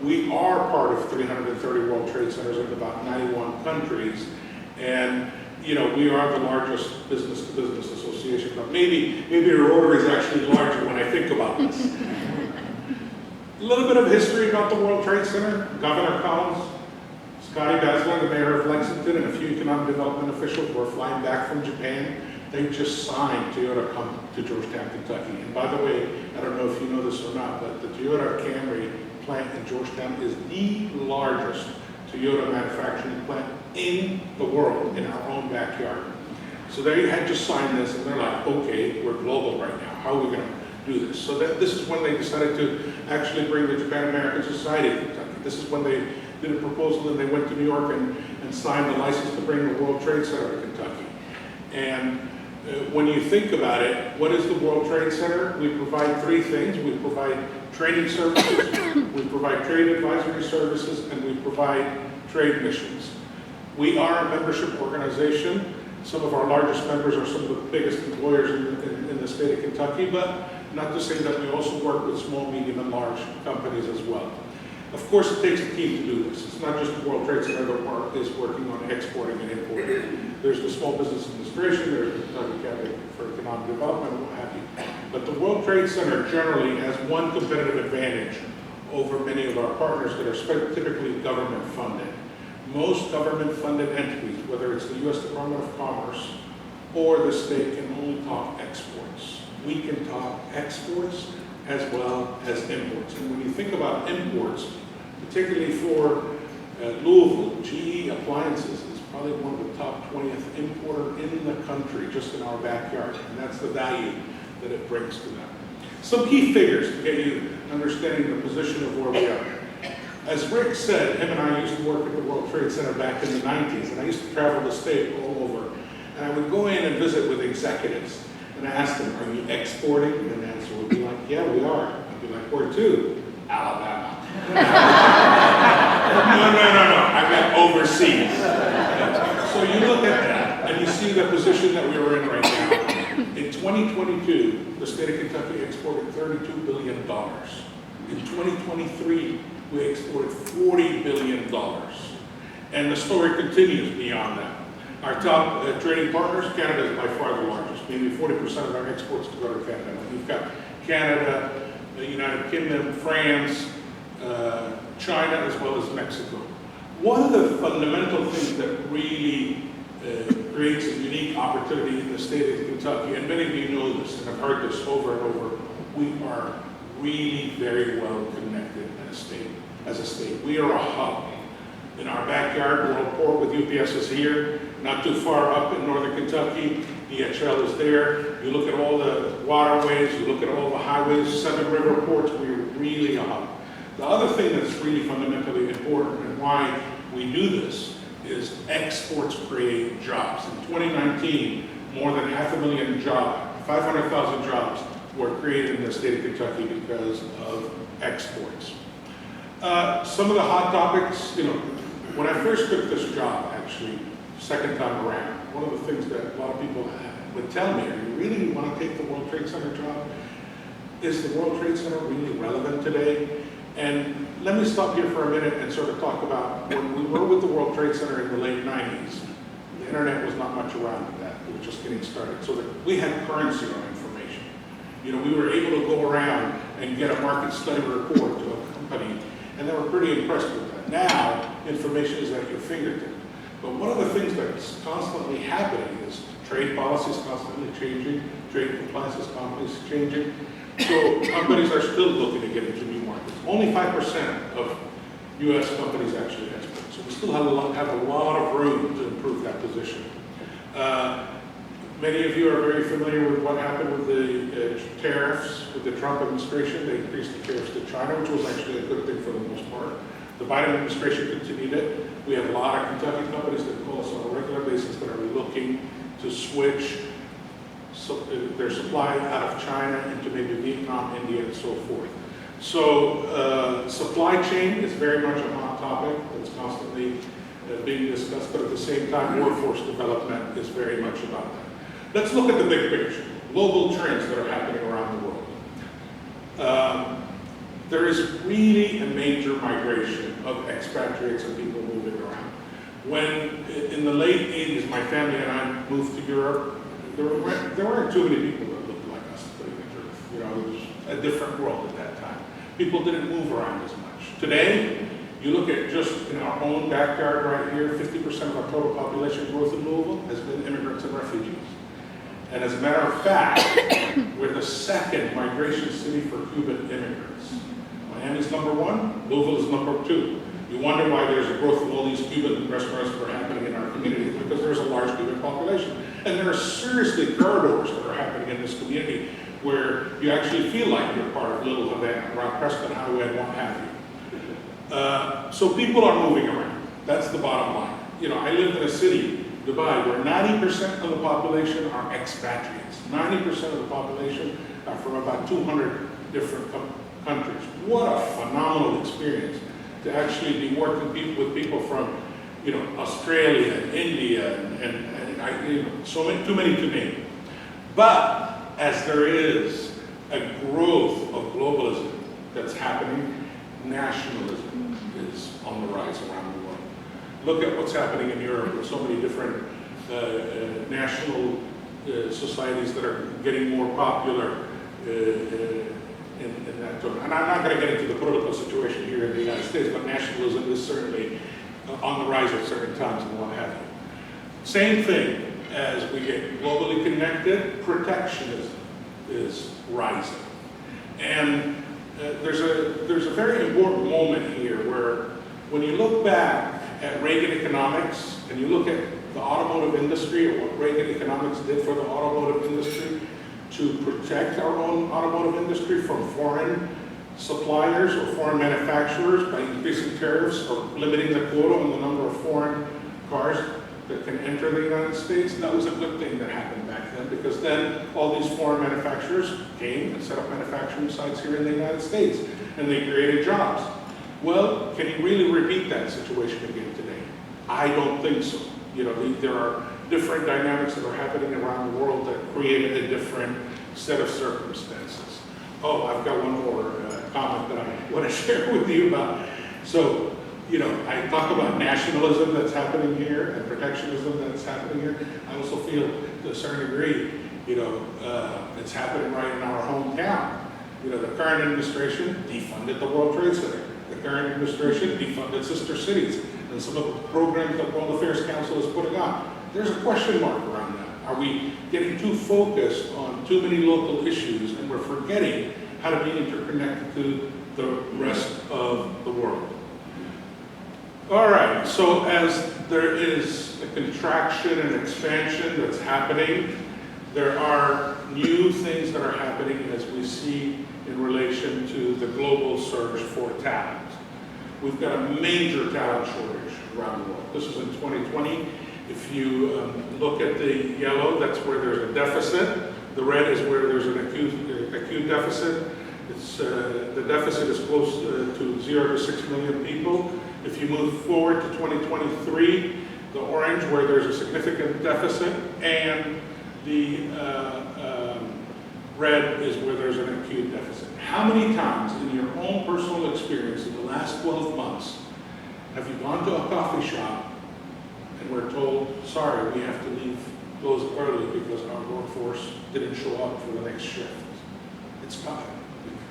we are part of 330 World Trade Centers in about 91 countries. And, we are the largest business-to-business association. But maybe Rotary is actually larger when I think about this. A little bit of history about the World Trade Center. Governor Collins, Scotty Dazzler, the mayor of Lexington, and a few economic development officials were flying back from Japan. They just signed Toyota to come to Georgetown, Kentucky. And by the way, I don't know if you know this or not, but the Toyota Camry plant in Georgetown is the largest Toyota manufacturing plant in the world, in our own backyard. So they had just signed this, and they're like, okay, we're global right now. How are we going to do this? So this is when they decided to actually bring the Japan American Society to Kentucky. This is when they did a proposal, and they went to New York and signed the license to bring the World Trade Center to Kentucky. And when you think about it, what is the World Trade Center? We provide three things. We provide training services, we provide trade advisory services, and we provide trade missions. We are a membership organization. Some of our largest members are some of the biggest employers in the state of Kentucky, but not to say that we also work with small, medium, and large companies as well. Of course, it takes a team to do this. It's not just the World Trade Center that is working on exporting and importing. There's the Small Business Administration, there's the Kentucky Cabinet for Economic Development, and what have you. But the World Trade Center generally has one competitive advantage over many of our partners that are typically government funded. Most government funded entities, whether it's the U.S. Department of Commerce or the state, can only talk exports. We can talk exports as well as imports. And when you think about imports, particularly for Louisville, GE Appliances is probably one of the top 20th importer in the country, just in our backyard, and that's the value that it brings to them. Some key figures to get you understanding the position of where we are. As Rick said, him and I used to work at the World Trade Center back in the 90s, and I used to travel the state all over, and I would go in and visit with executives, and I asked them, are you exporting? And the answer would be like, yeah, we are. I'd be like, where to? Alabama. No. I meant overseas. So you look at that, and you see the position that we are in right now. In 2022, the state of Kentucky exported $32 billion. In 2023, we exported $40 billion. And the story continues beyond that. Our top trading partners, Canada is by far the largest. Maybe 40% of our exports to go to Canada. We've got Canada, the United Kingdom, France, China, as well as Mexico. One of the fundamental things that really creates a unique opportunity in the state of Kentucky, and many of you know this and have heard this over and over, we are really very well connected as a state. We are a hub. In our backyard, Worldport with UPS is here. Not too far up in northern Kentucky, DHL is there. You look at all the waterways, you look at all the highways, 7 river ports, we're really a hub. The other thing that's really fundamentally important and why we do this is exports create jobs. In 2019, more than 500,000 jobs, 500,000 jobs were created in the state of Kentucky because of exports. Some of the hot topics, when I first took this job, actually, second time around, one of the things that a lot of people would tell me, you really want to take the World Trade Center job? Is the World Trade Center really relevant today? And let me stop here for a minute and sort of talk about when we were with the World Trade Center in the late 90s. The internet was not much around at that. It was just getting started. So that we had currency on information. You know, we were able to go around and get a market study report to a company, and they were pretty impressed with that. Now, information is at your fingertips. But one of the things that's constantly happening is trade policy is constantly changing, trade compliance is constantly changing. So companies are still looking to get into new markets. Only 5% of U.S. companies actually export. So we still have a lot of room to improve that position. Many of you are very familiar with what happened with the tariffs with the Trump administration. They increased the tariffs to China, which was actually a good thing for the most part. The Biden administration continued it. We have a lot of Kentucky companies that call us on a regular basis that are looking to switch their supply out of China into maybe Vietnam, India, and so forth. So supply chain is very much a hot topic. It's constantly being discussed, but at the same time, workforce development is very much about that. Let's look at the big picture, global trends that are happening around the world. There is really a major migration of expatriates and people moving around. When in the late 80s, my family and I moved to Europe, there weren't too many people that looked like us, to tell you the truth. You know, it was a different world at that time. People didn't move around as much. Today, you look at just in our own backyard right here, 50% of our total population growth in Louisville has been immigrants and refugees. And as a matter of fact, we're the second migration city for Cuban immigrants. Miami's #1, Louisville is #2. You wonder why there's a growth of all these Cuban restaurants that are happening in our community, because there's a large Cuban population. And there are seriously corridors that are happening in this community where you actually feel like you're part of Little Havana, around Preston Highway and what have you. So people are moving around. That's the bottom line. You know, I lived in a city, Dubai, where 90% of the population are expatriates. 90% of the population are from about 200 different countries. What a phenomenal experience to actually be working with people from, you know, Australia and India too many to name. But as there is a growth of globalism that's happening, nationalism is on the rise around the world. Look at what's happening in Europe with so many different national societies that are getting more popular in that term. And I'm not going to get into the political situation here in the United States, but nationalism is certainly on the rise at certain times and what have you. Same thing as we get globally connected, protectionism is rising. And there's a very important moment here where when you look back at Reagan economics and you look at the automotive industry or what Reagan economics did for the automotive industry to protect our own automotive industry from foreign suppliers or foreign manufacturers by increasing tariffs or limiting the quota on the number of foreign cars that can enter the United States, that was a good thing that happened back then, because then all these foreign manufacturers came and set up manufacturing sites here in the United States, and they created jobs. Well, can you really repeat that situation again today? I don't think so. You know, there are different dynamics that are happening around the world that create a different set of circumstances. Oh, I've got one more comment that I want to share with you about. So, you know, I talk about nationalism that's happening here and protectionism that's happening here. I also feel, to a certain degree, you know, it's happening right in our hometown. You know, the current administration defunded the World Trade Center. The current administration defunded sister cities and some of the programs that World Affairs Council is putting on. There's a question mark around that. Are we getting too focused on too many local issues and we're forgetting how to be interconnected to the rest of the world? All right, so as there is a contraction and expansion that's happening, there are new things that are happening as we see in relation to the global search for talent. We've got a major talent shortage around the world. This is in 2020. If you look at the yellow, that's where there's a deficit. The red is where there's an acute deficit. The deficit is close to 0 to 6 million people. If you move forward to 2023, the orange where there's a significant deficit, and the red is where there's an acute deficit. How many times in your own personal experience last 12 months, have you gone to a coffee shop and we're told, sorry, we have to close early because our workforce didn't show up for the next shift? It's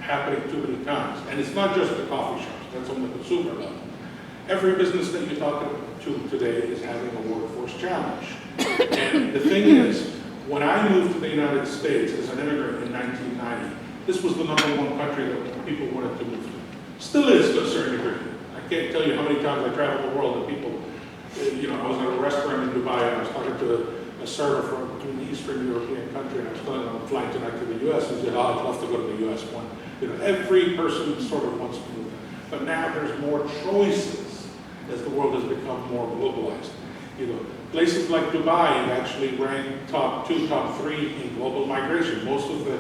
happening too many times. And it's not just the coffee shops, that's on the consumer level. Every business that you talk to today is having a workforce challenge. And the thing is, when I moved to the United States as an immigrant in 1990, this was the #1 country that people wanted to move to. Still is to a certain degree. I can't tell you how many times I traveled the world and people, I was at a restaurant in Dubai and I was talking to a server from an Eastern European country and I was telling them I'm flying tonight to the US and he said, oh, I'd love to go to the US one. Every person sort of wants to move there. But now there's more choices as the world has become more globalized. Places like Dubai actually rank top 2, top 3 in global migration. Most of the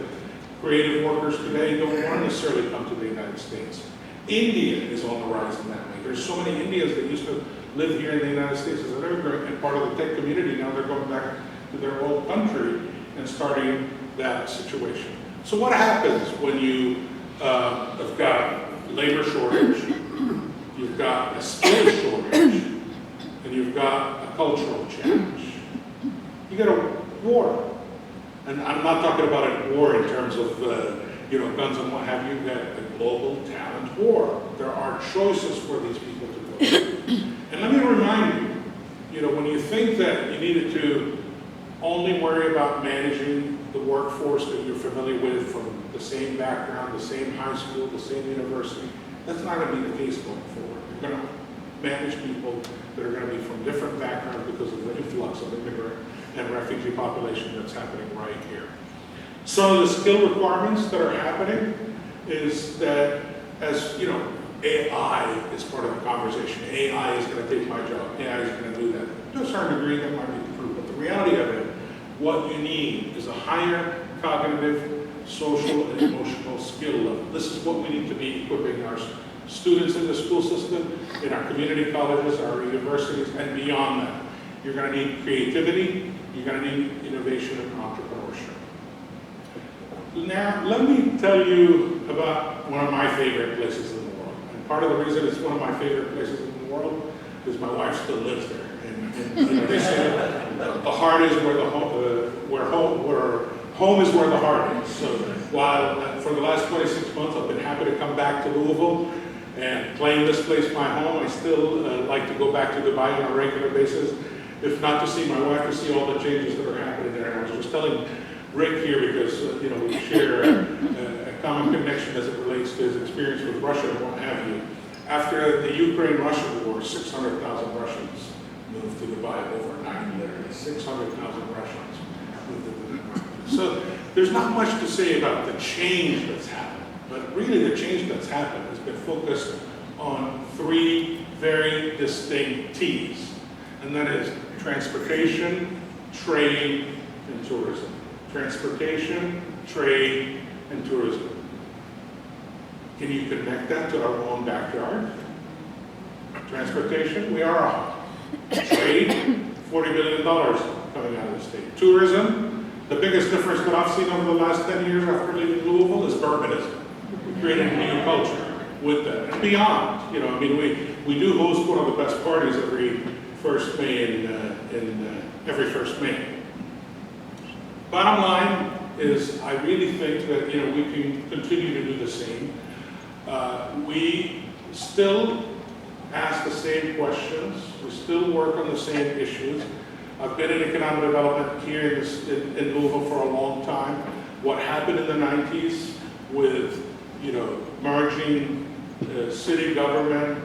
creative workers today don't want to necessarily come to the United States. India is on the rise in that way. There's so many Indians that used to live here in the United States as an immigrant and part of the tech community. Now they're going back to their old country and starting that situation. So what happens when you have got labor shortage, you've got a skill shortage, and you've got a cultural challenge? You got a war. And I'm not talking about a war in terms of guns and what have you. You've got a global talent war. There are choices for these people to go. And let me remind you, when you think that you needed to only worry about managing the workforce that you're familiar with from the same background, the same high school, the same university, that's not going to be the case going forward. You're going to manage people that are going to be from different backgrounds because of the influx of immigrant and refugee population that's happening right here. Some of the skill requirements that are happening is that, as AI is part of the conversation. AI is going to take my job. AI is going to do that. To a certain degree, that might be true. But the reality of it, what you need is a higher cognitive, social, and emotional skill level. This is what we need to be equipping our students in the school system, in our community colleges, our universities, and beyond that. You're going to need creativity. You're going to need innovation and entrepreneurship. Now, let me tell you about one of my favorite places in the world. And part of the reason it's one of my favorite places in the world is my wife still lives there. And they say the heart is where home is where the heart is. So while for the last 26 months I've been happy to come back to Louisville and claim this place my home, I still like to go back to Dubai on a regular basis, if not to see my wife, to see all the changes that are happening there. And I was just telling Rick here because we share a common connection as it relates to his experience with Russia and what have you. After the Ukraine-Russia war, 600,000 Russians moved to Dubai overnight. Literally 600,000 Russians moved to Dubai. So there's not much to say about the change that's happened, but really the change that's happened has been focused on 3 very distinct T's, and that is transportation, trade, and tourism. Transportation, trade, and tourism. Can you connect that to our own backyard? Transportation, we are a hub. Trade, $40 billion coming out of the state. Tourism, the biggest difference that I've seen over the last 10 years after leaving Louisville is urbanism. We created a new culture with that. And beyond, we do host one of the best parties every first May every first May. Bottom line is, I really think that we can continue to do the same. We still ask the same questions. We still work on the same issues. I've been in economic development here in Louisville for a long time. What happened in the 90s with merging city government,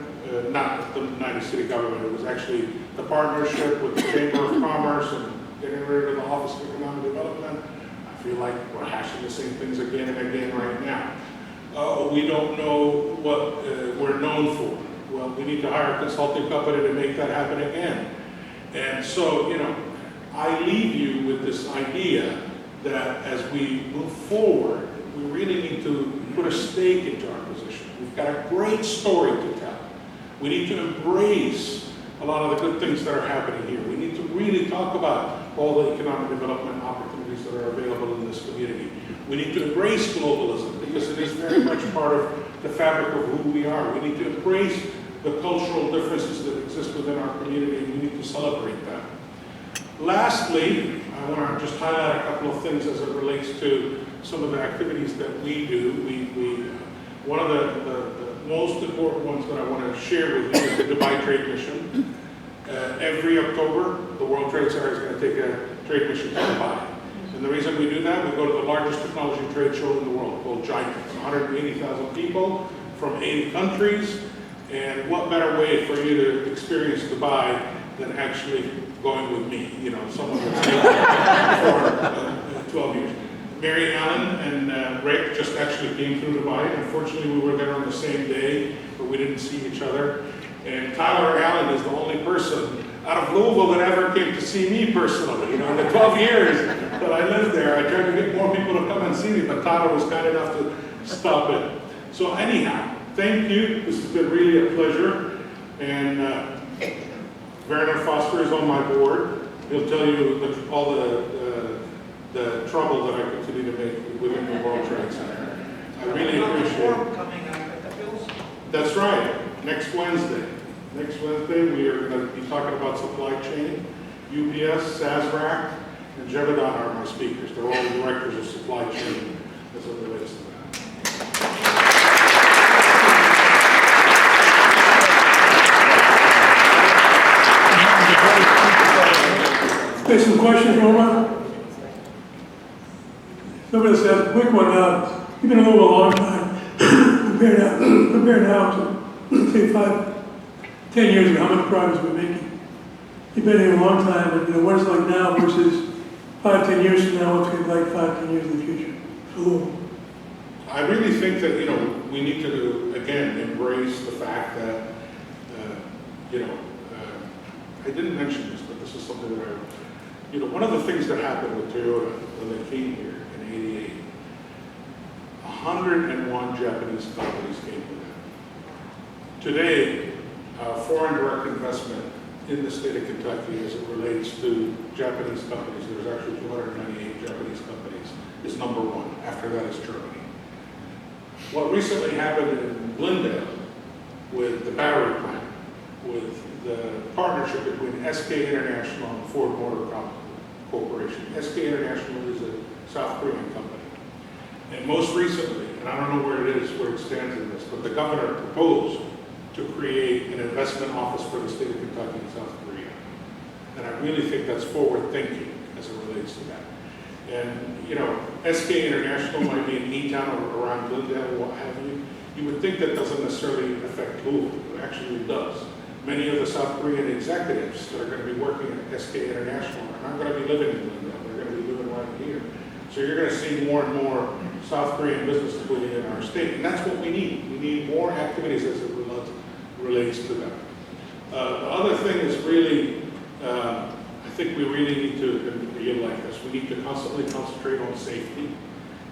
not the 90s city government, it was actually the partnership with the Chamber of Commerce and getting rid of the Office of Economic Development. I feel like we're hashing the same things again and again right now. We don't know what we're known for. Well, we need to hire a consulting company to make that happen again. And so, I leave you with this idea that as we move forward, we really need to put a stake into our position. We've got a great story to tell. We need to embrace a lot of the good things that are happening here. We need to really talk about all the economic development opportunities that are available in this community. We need to embrace globalism because it is very much part of the fabric of who we are. We need to embrace the cultural differences that exist within our community, and we need to celebrate that. Lastly, I want to just highlight a couple of things as it relates to some of the activities that we do. One of the most important ones that I want to share with you is the Dubai Trade Mission. Every October, the World Trade Center is going to take a trade mission to Dubai. And the reason we do that, we go to the largest technology trade show in the world called China. It's 180,000 people from 80 countries. And what better way for you to experience Dubai than actually going with me, you know, someone that's for 12 years. Mary Allen and Rick just actually came through Dubai. Unfortunately, we were there on the same day, but we didn't see each other. And Tyler Allen is the only person out of Louisville that ever came to see me personally. You know, in the 12 years that I lived there, I tried to get more people to come and see me, but Tyler was kind enough to stop it. So anyhow, thank you. This has been really a pleasure. And Werner Foster is on my board. He'll tell you all the trouble that I continue to make within the World Trade Center. I really appreciate it. Coming up at the Bills. That's right. Next Wednesday. Next Wednesday, we are going to be talking about supply chain. UPS, SASRAC, and Jevadan are my speakers. They're all the directors of supply chain as it relates to that. Okay, some questions, Omar? Somebody said, quick one. You've been in Louisville a long time. compared now to, say, 10 years ago, how much progress we're making. You've been here a long time, and you know, what it's like now versus 5, 10 years from now, what's going to be like 5, 10 years in the future for Louisville. I really think that, you know, we need to, again, embrace the fact that, I didn't mention this, but this is something that one of the things that happened with Toyota when they came here in '88, 101 Japanese companies came to them. Today, foreign direct investment in the state of Kentucky as it relates to Japanese companies, there's actually 298 Japanese companies, is number one. After that is Germany. What recently happened in Glendale with the battery plant, with the partnership between SK International and Ford Motor Corporation. SK International is a South Korean company. And most recently, and I don't know where it stands in this, but the governor proposed to create an investment office for the state of Kentucky and South Korea. And I really think that's forward thinking as it relates to that. And, you know, SK International might be in E-Town or around Glendale or what have you. You would think that doesn't necessarily affect Louisville. It actually does. Many of the South Korean executives that are going to be working at SK International are not going to be living in Glendale. They're going to be living right here. So you're going to see more and more South Korean businesses moving in our state. And that's what we need. We need more activities as it relates to that. The other thing is really, I think we really need to be like this. We need to constantly concentrate on safety.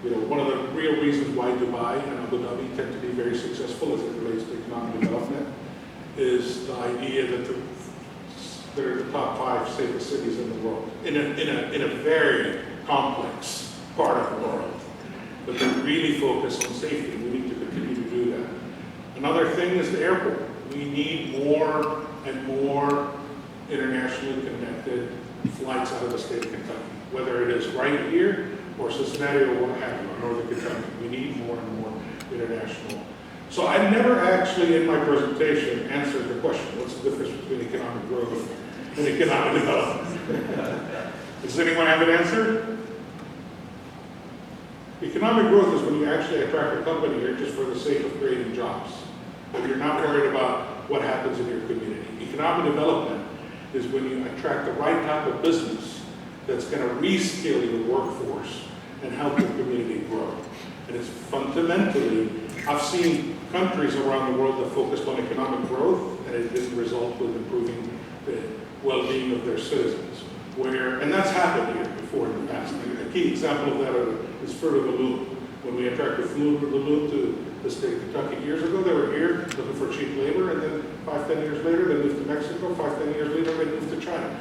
You know, one of the real reasons why Dubai and Abu Dhabi tend to be very successful as it relates to economic development is the idea that they're the top 5 safest cities in the world, in a very complex part of the world. But they really focus on safety. We need to continue to do that. Another thing is the airport. We need more and more internationally connected flights out of the state of Kentucky, whether it is right here or Cincinnati or what have you, or Northern Kentucky. We need more and more international. So I never actually, in my presentation, answered the question, what's the difference between economic growth and economic development? Does anyone have an answer? Economic growth is when you actually attract a company here just for the sake of creating jobs. But you're not worried about what happens in your community. Economic development is when you attract the right type of business that's going to reskill your workforce and help your community grow. And it's fundamentally, I've seen countries around the world that focused on economic growth, and it didn't result with improving the well-being of their citizens. And that's happened here before in the past. A key example of that is Fruit of the Loom. When we attracted Fruit of the Loom to the state of Kentucky years ago, they were here looking for cheap labor, and then 5, 10 years later, they moved to Mexico. 5, 10 years later, they moved to China.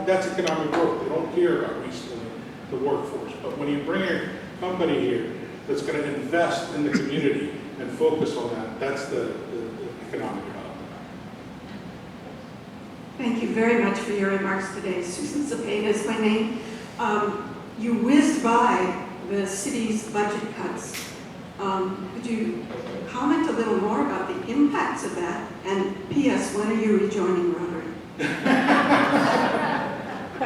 That's economic growth. They don't care about reskilling the workforce. But when you bring a company here that's going to invest in the community, and focus on that. That's the economic development. Thank you very much for your remarks today. Susan Cepeda is my name. You whizzed by the city's budget cuts. Could you comment a little more about the impacts of that? And P.S., when are you rejoining Rotary?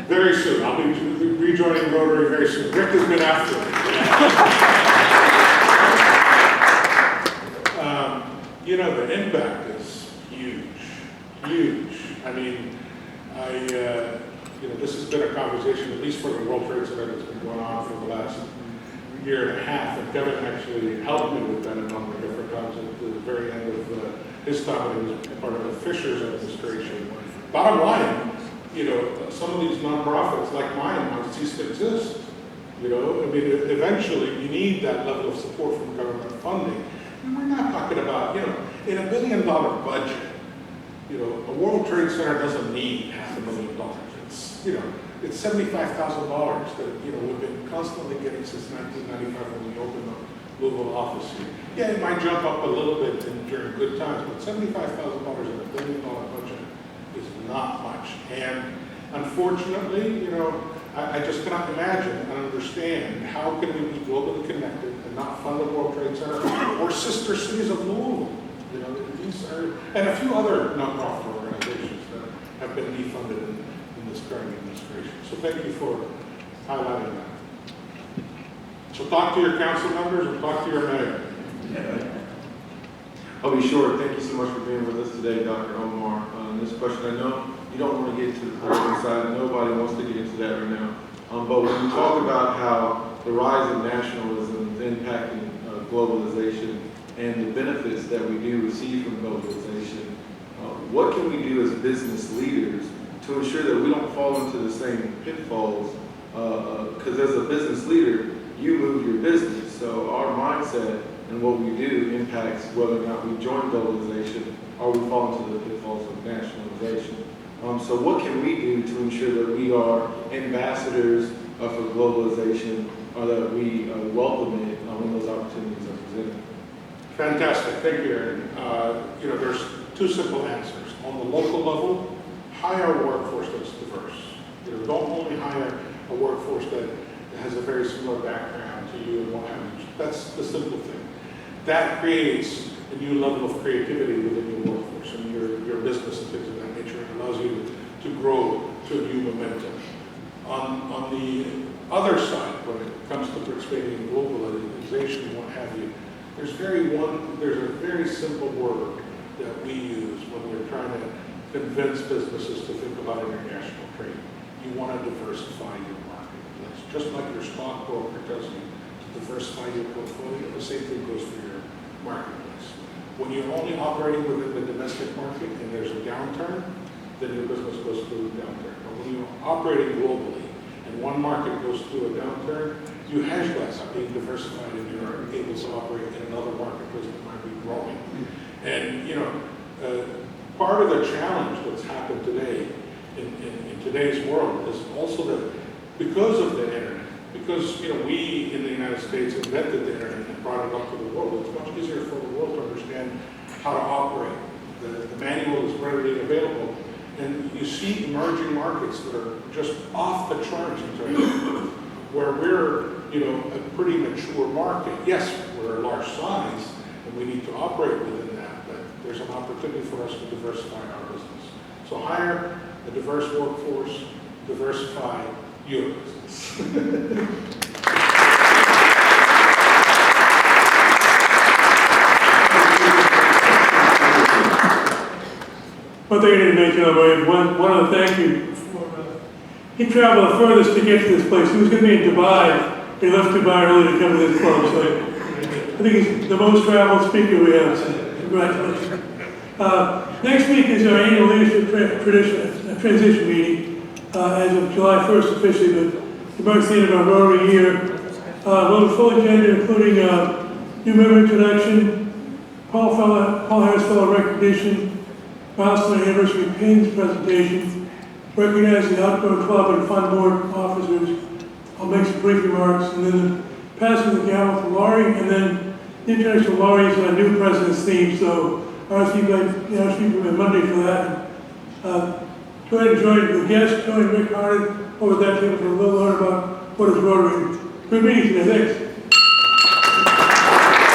Very soon. I'll be rejoining Rotary very soon. Rick has been after it. You know, the impact is huge, huge. I mean, you know, this has been a conversation, at least for the World Trade Center, that's been going on for the last year and a half. And Kevin actually helped me with that a number of different times at the very end of his time when he was part of the Fisher's administration. Bottom line, you know, some of these nonprofits like mine want to cease to exist. You know, I mean, eventually you need that level of support from government funding. And we're not talking about, you know, in $1 billion budget, you know, a World Trade Center doesn't need $500,000. It's, you know, it's $75,000 that, you know, we've been constantly getting since 1995 when we opened the Louisville office here. Yeah, it might jump up a little bit during good times, but $75,000 in $1 billion budget is not much. And unfortunately, you know, I just cannot imagine and understand how can we be globally connected and not fund the World Trade Center or sister cities of Louisville. You know, these are, and a few other nonprofit organizations that have been defunded in this current administration. So thank you for highlighting that. So talk to your council members and talk to your mayor. I'll be short. Thank you so much for being with us today, Dr. Omar. This question, I know you don't want to get into the political side. Nobody wants to get into that right now. But when we talk about how the rise of nationalism is impacting globalization and the benefits that we do receive from globalization, what can we do as business leaders to ensure that we don't fall into the same pitfalls? Because as a business leader, you move your business. So our mindset and what we do impacts whether or not we join globalization or we fall into the pitfalls of nationalization. So what can we do to ensure that we are ambassadors for globalization or that we welcome it when those opportunities are presented? Fantastic, thank you, Aaron. You know, there's two simple answers. On the local level, hire a workforce that's diverse. You know, don't only hire a workforce that has a very similar background to you and what have you. That's the simple thing. That creates a new level of creativity within your workforce and your business and things of that nature, and allows you to grow to a new momentum. On the other side, when it comes to participating in globalization and what have you, there's a very simple word that we use when we're trying to convince businesses to think about international trade. You want to diversify your marketplace. Just like your stockbroker tells you to diversify your portfolio, the same thing goes for your marketplace. When you're only operating within the domestic market and there's a downturn, then your business goes through a downturn. But when you're operating globally and one market goes through a downturn, you hedge less by being diversified and you're able to operate in another marketplace that might be growing. And, you know, part of the challenge that's happened today in today's world is also that because of the internet, because, you know, we in the United States invented the internet and brought it up to the world, it's much easier for the world to understand how to operate. The manual is readily available. And you see emerging markets that are just off the charts in terms of where we're, you know, a pretty mature market. Yes, we're a large size and we need to operate within that, but there's an opportunity for us to diversify our business. So hire a diverse workforce, diversify your business. One thing I didn't mention, I want to thank you for, he traveled the furthest to get to this place. He was going to be in Dubai. He left Dubai early to come to this club. So I think he's the most traveled speaker we have. So congratulations. Next week is our annual leadership transition meeting as of July 1st officially, but it marks the end of our Rotary year. We'll have a full agenda including new member introduction, Paul Harris Fellow recognition, milestone anniversary pins presentation, recognizing the outgoing club and fund board officers. I'll make some brief remarks and then passing the gavel to Laurie, and then the International Laurie's new president's theme, so RSVP Monday for that. Go ahead and join the guests, join Rick Hardin over that table for a little learn about what is Rotary. Good meeting today, thanks.